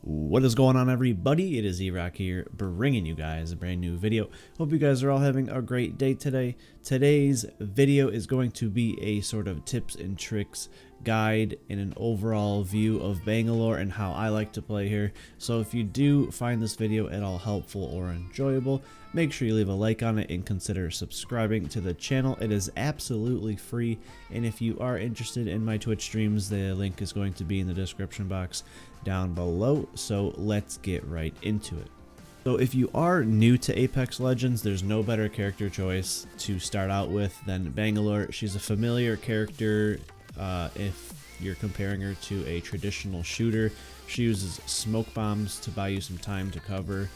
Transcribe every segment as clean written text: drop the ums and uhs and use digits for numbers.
What is going on, everybody? It is Erock here, bringing you guys a brand new video. Hope you guys are all having a great day today. Today's video is going to be a sort of tips and tricks guide and an overall view of Bangalore and how I like to play here. So if you do find this video at all helpful or enjoyable, make sure you leave a like on it and consider subscribing to the channel. It is absolutely free, and if you are interested in my Twitch streams, the link is going to be in the description box down below. So let's get right into it. So if you are new to Apex Legends, there's no better character choice to start out with than Bangalore. She's a familiar character if you're comparing her to a traditional shooter. She uses smoke bombs to buy you some time to cover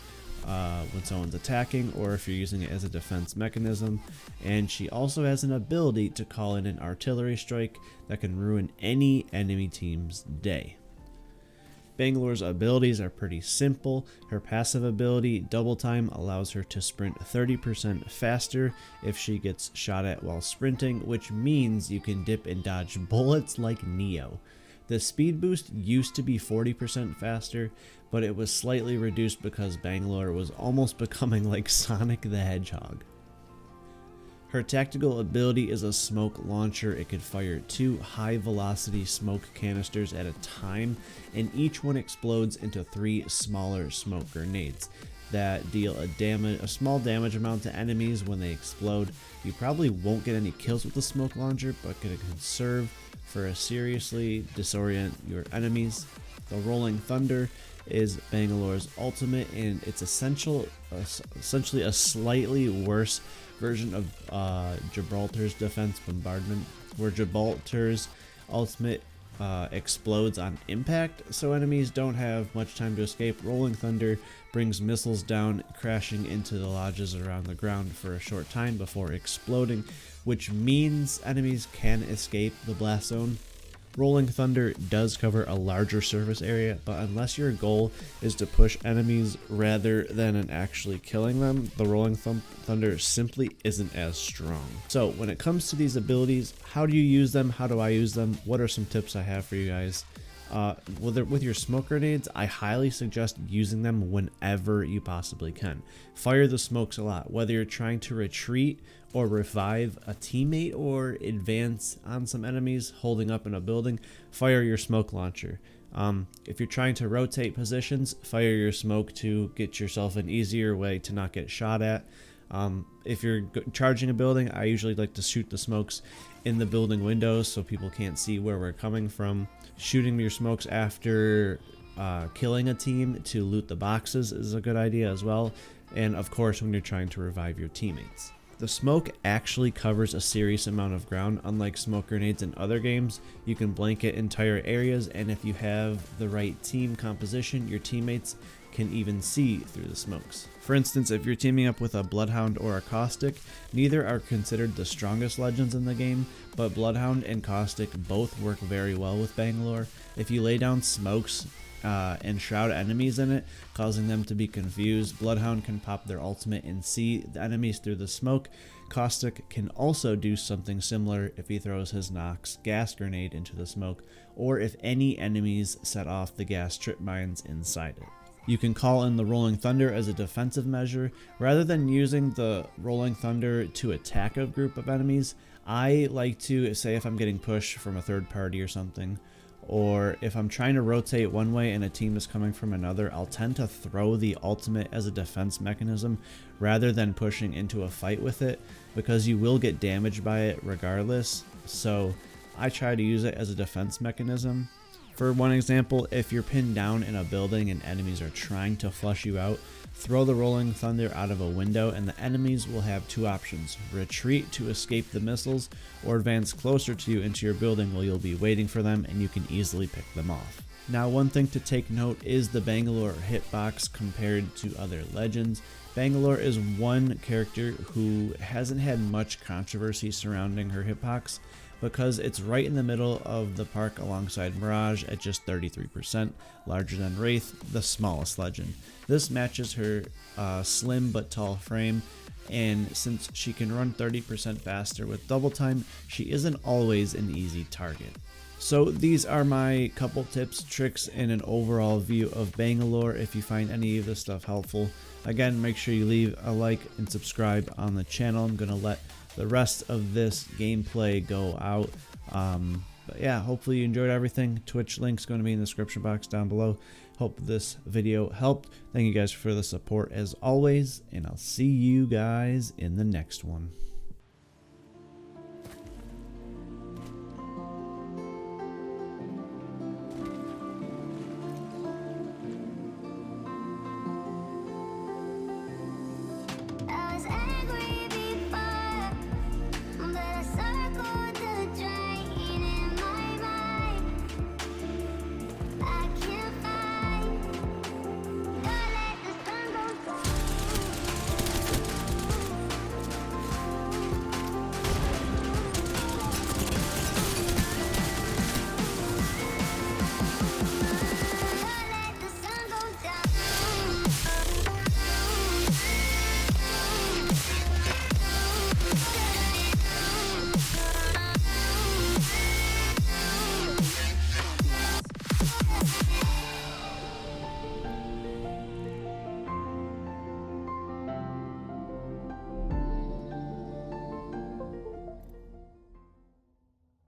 when someone's attacking, or if you're using it as a defense mechanism. And she also has an ability to call in an artillery strike that can ruin any enemy team's day. Bangalore's abilities are pretty simple. Her passive ability, Double Time, allows her to sprint 30% faster if she gets shot at while sprinting, which means you can dip and dodge bullets like Neo. The speed boost used to be 40% faster, but it was slightly reduced because Bangalore was almost becoming like Sonic the Hedgehog. Her tactical ability is a smoke launcher. It could fire 2 high-velocity smoke canisters at a time, and each one explodes into 3 smaller smoke grenades that deal a small damage amount to enemies when they explode. You probably won't get any kills with the smoke launcher, but can serve for a seriously disorient your enemies. The Rolling Thunder is Bangalore's ultimate, and it's essentially a slightly worse version of Gibraltar's defense bombardment, where Gibraltar's ultimate explodes on impact, so enemies don't have much time to escape. Rolling Thunder brings missiles down, crashing into the lodges around the ground for a short time before exploding, which means enemies can escape the blast zone. Rolling Thunder does cover a larger surface area, but unless your goal is to push enemies rather than in actually killing them, the Rolling Thunder simply isn't as strong. So when it comes to these abilities, how do you use them? How do I use them? What are some tips I have for you guys? With your smoke grenades, I highly suggest using them whenever you possibly can. Fire the smokes a lot, whether you're trying to retreat or revive a teammate or advance on some enemies holding up in a building. Fire your smoke launcher. If you're trying to rotate positions, fire your smoke to get yourself an easier way to not get shot at. If you're charging a building, I usually like to shoot the smokes in the building windows so people can't see where we're coming from. Shooting your smokes after killing a team to loot the boxes is a good idea as well. And of course, when you're trying to revive your teammates. The smoke actually covers a serious amount of ground. Unlike smoke grenades in other games, you can blanket entire areas, and if you have the right team composition, your teammates can even see through the smokes. For instance, if you're teaming up with a Bloodhound or a Caustic, neither are considered the strongest legends in the game, but Bloodhound and Caustic both work very well with Bangalore. If you lay down smokes and shroud enemies in it, causing them to be confused, Bloodhound can pop their ultimate and see the enemies through the smoke. Caustic can also do something similar if he throws his Nox gas grenade into the smoke, or if any enemies set off the gas trip mines inside it. You can call in the Rolling Thunder as a defensive measure. Rather than using the Rolling Thunder to attack a group of enemies, I like to, say if I'm getting pushed from a third party or something, or if I'm trying to rotate one way and a team is coming from another, I'll tend to throw the ultimate as a defense mechanism rather than pushing into a fight with it, because you will get damaged by it regardless. So I try to use it as a defense mechanism. For one example, if you're pinned down in a building and enemies are trying to flush you out, throw the Rolling Thunder out of a window and the enemies will have 2 options: retreat to escape the missiles, or advance closer to you into your building where you'll be waiting for them and you can easily pick them off. Now, one thing to take note is the Bangalore hitbox compared to other legends. Bangalore is one character who hasn't had much controversy surrounding her hitbox because it's right in the middle of the park alongside Mirage at just 33%, larger than Wraith, the smallest legend. This matches her slim but tall frame and since she can run 30% faster with double time, she isn't always an easy target. So these are my couple tips, tricks, and an overall view of Bangalore. If you find any of this stuff helpful, again, make sure you leave a like and subscribe on the channel. I'm gonna let the rest of this gameplay go out. But yeah, hopefully you enjoyed everything. Twitch link's going to be in the description box down below. Hope this video helped. Thank you guys for the support as always, and I'll see you guys in the next one.